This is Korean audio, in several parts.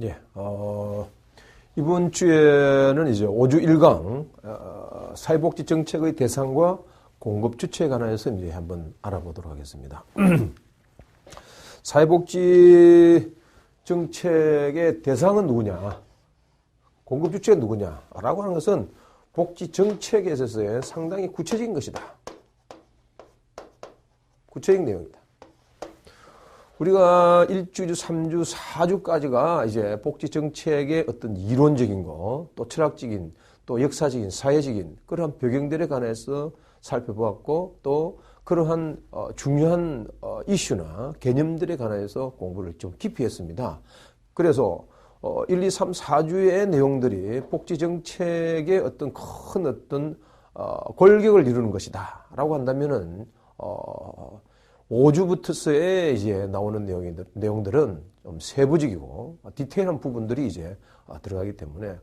예, 이번 주에는 이제 5주 1강, 사회복지 정책의 대상과 공급 주체에 관해서 이제 한번 알아보도록 하겠습니다. 사회복지 정책의 대상은 누구냐, 공급 주체가 누구냐라고 하는 것은 복지 정책에 있어서의 상당히 구체적인 것이다. 구체적인 내용이다. 우리가 1주, 3주, 4주까지가 이제 복지 정책의 어떤 이론적인 거, 또 철학적인, 또 역사적인, 사회적인 그러한 배경들에 관해서 살펴보았고, 또 그러한 중요한 이슈나 개념들에 관해서 공부를 좀 깊이 했습니다. 그래서 1, 2, 3, 4주의 내용들이 복지 정책의 어떤 큰 어떤 골격을 이루는 것이다 라고 한다면은 5주부터서의 이제 나오는 내용들은 좀 세부적이고 디테일한 부분들이 이제 들어가기 때문에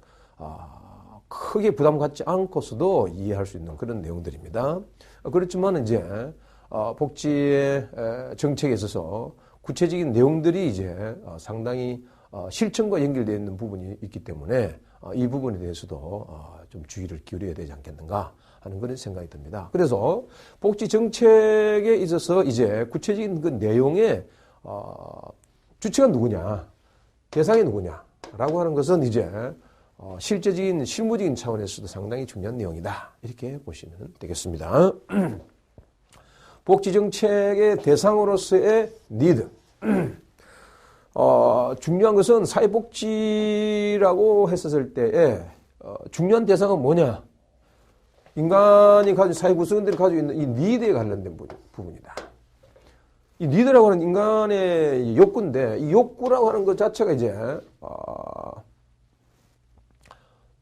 크게 부담 갖지 않고서도 이해할 수 있는 그런 내용들입니다. 그렇지만 이제 복지의 정책에 있어서 구체적인 내용들이 이제 상당히 실천과 연결되어 있는 부분이 있기 때문에 이 부분에 대해서도 좀 주의를 기울여야 되지 않겠는가 하는 그런 생각이 듭니다. 그래서 복지 정책에 있어서 이제 구체적인 그 내용의 주체가 누구냐, 대상이 누구냐라고 하는 것은 이제 실제적인 실무적인 차원에서도 상당히 중요한 내용이다 이렇게 보시면 되겠습니다. 복지 정책의 대상으로서의 니드. 중요한 것은 사회복지라고 했었을 때에 중요한 대상은 뭐냐? 인간이 가지고 사회 구성원들이 가지고 있는 이 니드에 관련된 부분이다. 이 니드라고 하는 인간의 욕구인데 이 욕구라고 하는 것 자체가 이제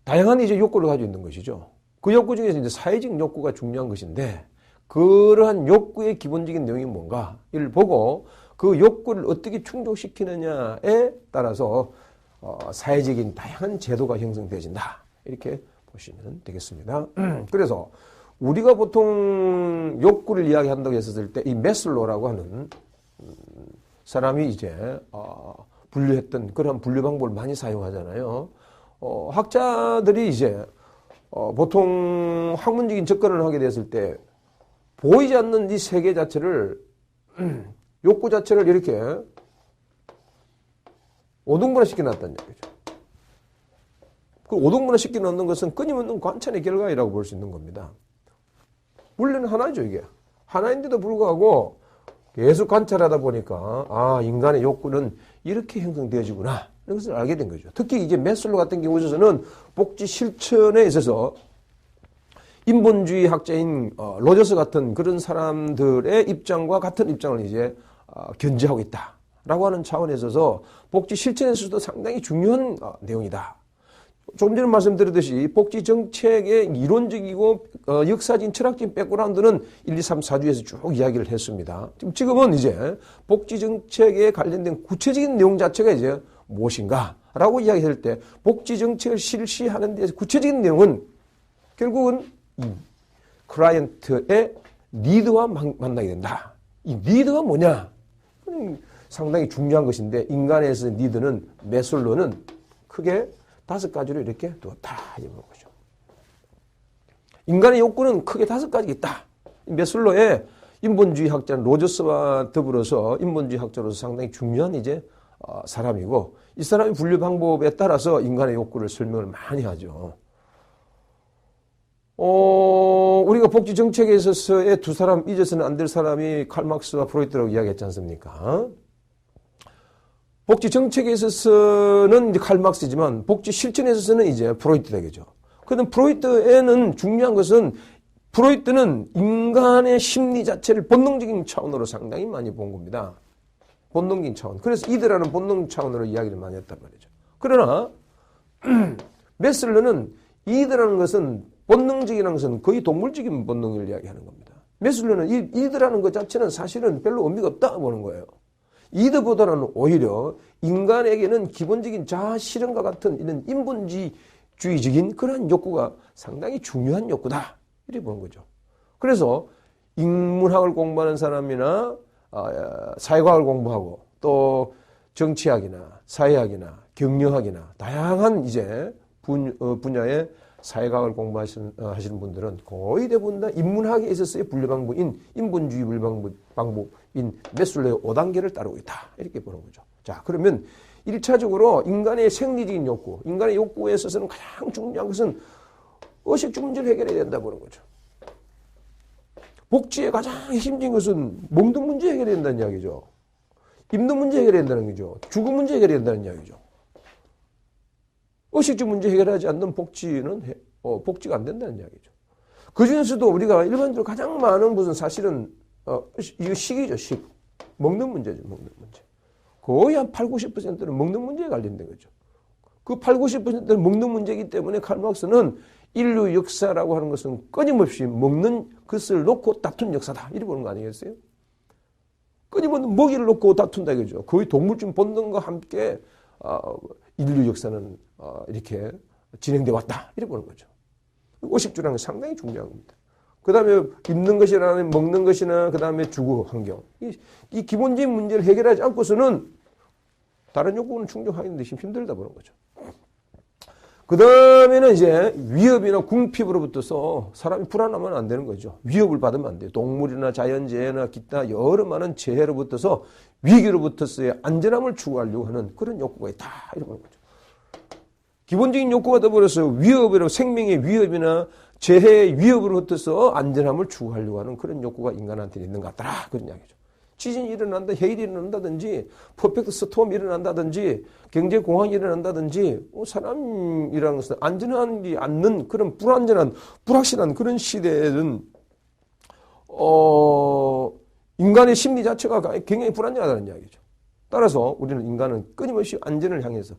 다양한 이제 욕구를 가지고 있는 것이죠. 그 욕구 중에서 이제 사회적 욕구가 중요한 것인데 그러한 욕구의 기본적인 내용이 뭔가를 보고 그 욕구를 어떻게 충족시키느냐에 따라서 사회적인 다양한 제도가 형성되어진다. 이렇게 보시면 되겠습니다. 그래서 우리가 보통 욕구를 이야기한다고 했었을 때 이 매슬로우라고 하는 사람이 이제 분류했던 그런 분류 방법을 많이 사용하잖아요. 학자들이 이제 보통 학문적인 접근을 하게 됐을 때 보이지 않는 이 세계 자체를 욕구 자체를 이렇게 5등분화 시켜놨다는 얘기죠. 그 5등분화 시켜놓는 것은 끊임없는 관찰의 결과이라고 볼 수 있는 겁니다. 원래는 하나죠, 이게. 하나인데도 불구하고 계속 관찰하다 보니까 인간의 욕구는 이렇게 형성되어지구나 이런 것을 알게 된 거죠. 특히 이제 매슬로 같은 경우에 있어서는 복지 실천에 있어서 인본주의 학자인 로저스 같은 그런 사람들의 입장과 같은 입장을 이제 견지하고 있다라고 하는 차원에 있어서 복지 실천에서도 상당히 중요한 내용이다. 조금 전에 말씀드렸듯이 복지 정책의 이론적이고 역사적인 철학적인 백그라운드는 1, 2, 3, 4주에서 쭉 이야기를 했습니다. 지금은 이제 복지 정책에 관련된 구체적인 내용 자체가 이제 무엇인가라고 이야기할 때 복지 정책을 실시하는 데서 구체적인 내용은 결국은 이 클라이언트의 니드와 만나게 된다. 이 니드가 뭐냐? 상당히 중요한 것인데 인간에서의 니드는 매슬로는 크게 5가지로 이렇게 두었다. 이런 거죠. 인간의 욕구는 크게 5가지 있다. 매슬로의 인본주의 학자는 로저스와 더불어서 인본주의 학자로서 상당히 중요한 이제 사람이고 이 사람의 분류 방법에 따라서 인간의 욕구를 설명을 많이 하죠. 우리가 복지 정책에 있어서의 두 사람 잊어서는 안 될 사람이 칼 막스와 프로이트라고 이야기했지 않습니까? 복지 정책에 있어서는 이제 칼 막스지만 복지 실천에 있어서는 이제 프로이트 되겠죠. 그런데 프로이트에는 중요한 것은 프로이트는 인간의 심리 자체를 본능적인 차원으로 상당히 많이 본 겁니다. 본능적인 차원. 그래서 이드라는 본능 차원으로 이야기를 많이 했단 말이죠. 그러나 메슬러는 이드라는 것은 본능적이라는 것은 거의 동물적인 본능을 이야기하는 겁니다. 메슬러는 이드라는 것 자체는 사실은 별로 의미가 없다 보는 거예요. 이드보다는 오히려 인간에게는 기본적인 자아 실현과 같은 이런 인본주의적인 그런 욕구가 상당히 중요한 욕구다. 이렇게 보는 거죠. 그래서 인문학을 공부하는 사람이나 사회과학을 공부하고 또 정치학이나 사회학이나 경영학이나 다양한 이제 분야의 사회학을 공부하시는 분들은 거의 대부분 다 인문학에 있어서의 분류방법인 인본주의 분류방법인 메슬로의 5단계를 따르고 있다. 이렇게 보는 거죠. 자, 그러면 1차적으로 인간의 생리적인 욕구, 인간의 욕구에 있어서는 가장 중요한 것은 의식주 문제를 해결해야 된다 보는 거죠. 복지의 가장 핵심적인 것은 먹는 문제 해결해야 된다는 이야기죠. 입는 문제 해결해야 된다는 거죠. 주거 문제 해결해야 된다는 이야기죠. 의식주 문제 해결하지 않는 복지는 복지가 안 된다는 이야기죠. 그 중에서도 우리가 일반적으로 가장 많은 것은 사실은 이거 식이죠. 식. 먹는 문제죠. 먹는 문제. 거의 한 80~90%는 먹는 문제에 관련된 거죠. 그 80~90%는 먹는 문제이기 때문에 칼 막스는 인류 역사라고 하는 것은 끊임없이 먹는 것을 놓고 다툰 역사다. 이렇게 보는 거 아니겠어요? 끊임없이 먹이를 놓고 다툰다 이거죠. 거의 동물적 본능과 함께 인류 역사는 이렇게 진행되어 왔다. 이렇게 보는 거죠. 의식주라는 게 상당히 중요한 겁니다. 그 다음에 입는 것이나 먹는 것이나 그 다음에 주거 환경. 이 기본적인 문제를 해결하지 않고서는 다른 욕구는 충족하기는 힘들다 보는 거죠. 그 다음에는 이제 위협이나 궁핍으로부터서 사람이 불안하면 안 되는 거죠. 위협을 받으면 안 돼요. 동물이나 자연재해나 기타 여러 많은 재해로부터서 위기로부터서의 안전함을 추구하려고 하는 그런 욕구가 있다. 이렇게 보는 거죠. 기본적인 욕구가 되어버려서 위협으로 생명의 위협이나 재해의 위협으로부터서 안전함을 추구하려고 하는 그런 욕구가 인간한테 있는 것 같더라. 그런 이야기죠. 지진이 일어난다, 해일이 일어난다든지, 퍼펙트 스톰이 일어난다든지, 경제공황이 일어난다든지, 사람이라는 것은 안전하지 않는 그런 불안전한, 불확실한 그런 시대에는, 인간의 심리 자체가 굉장히 불안정하다는 이야기죠. 따라서 우리는 인간은 끊임없이 안전을 향해서,